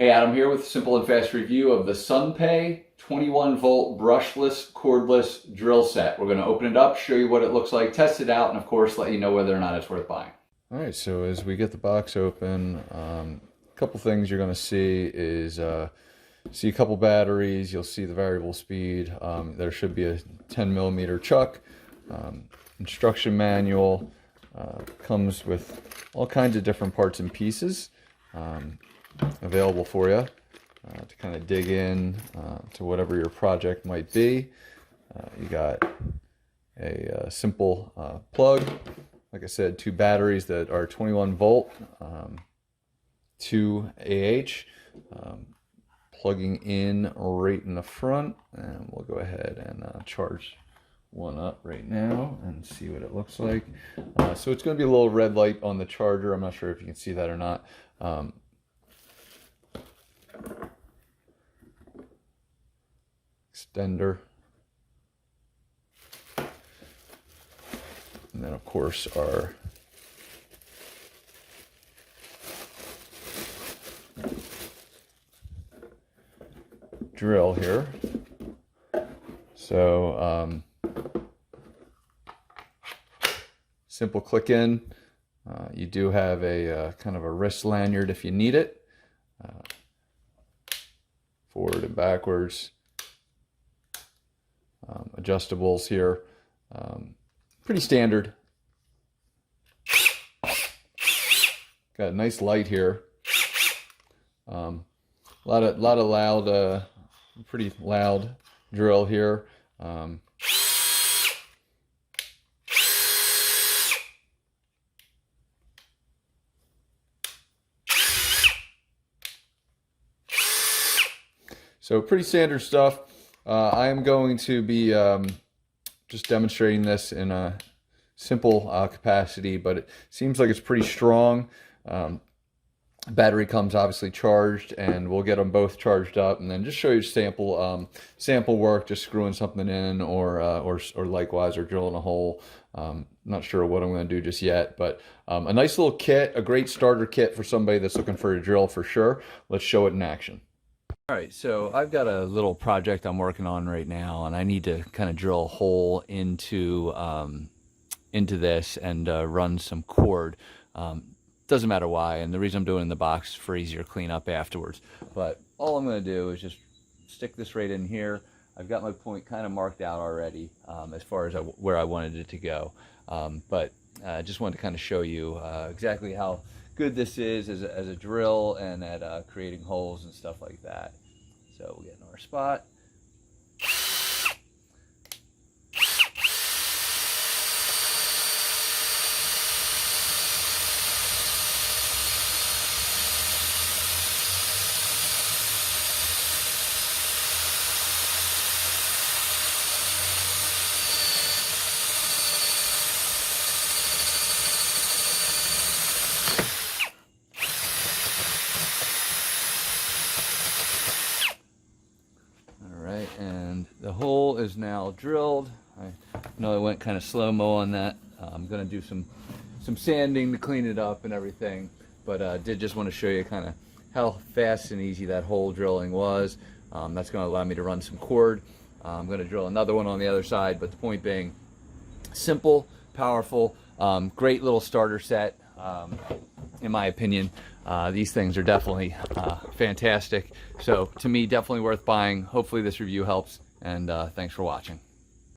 Hey, Adam here with a simple and fast review of the Sundpey 21-volt brushless cordless drill set. We're going to open it up, show you what it looks like, test it out, and of course let you know whether or not it's worth buying. All right, so as we get the box open, a couple things you're going to see is see a couple batteries. You'll see the variable speed. There should be a 10mm chuck, instruction manual. Comes with all kinds of different parts and pieces available for you to kind of dig in to whatever your project might be. You got a simple plug, like I said, two batteries that are 21 volt, 2 AH, plugging in right in the front, and we'll go ahead and charge one up right now and see what it looks like. So it's going to be a little red light on the charger. I'm not sure if you can see that or not. Extender, and then of course our drill here. So simple click in. You do have a kind of a wrist lanyard if you need it. Forward and backwards. Adjustables here. Pretty standard. Got a nice light here. A lot of loud, pretty loud drill here. So pretty standard stuff. I am going to be just demonstrating this in a simple capacity, but it seems like it's pretty strong. Battery comes obviously charged, and we'll get them both charged up, and then just show you sample work, just screwing something in, or likewise, or drilling a hole. Not sure what I'm going to do just yet, but a nice little kit, a great starter kit for somebody that's looking for a drill for sure. Let's show it in action. All right, so I've got a little project I'm working on right now, and I need to kind of drill a hole into this and run some cord. Doesn't matter why, and the reason I'm doing it in the box is for easier cleanup afterwards. But all I'm going to do is just stick this right in here. I've got my point kind of marked out already as far as where I wanted it to go. But I just wanted to kind of show you exactly how good this is as a drill and at creating holes and stuff like that. So we'll get in our spot. And the hole is now drilled. I know I went kind of slow-mo on that. I'm going to do some sanding to clean it up and everything, but did just want to show you kind of how fast and easy that hole drilling was. That's going to allow me to run some cord. I'm going to drill another one on the other side, but the point being, simple, powerful, great little starter set, in my opinion. These things are definitely fantastic. So to me, definitely worth buying. Hopefully this review helps, and thanks for watching.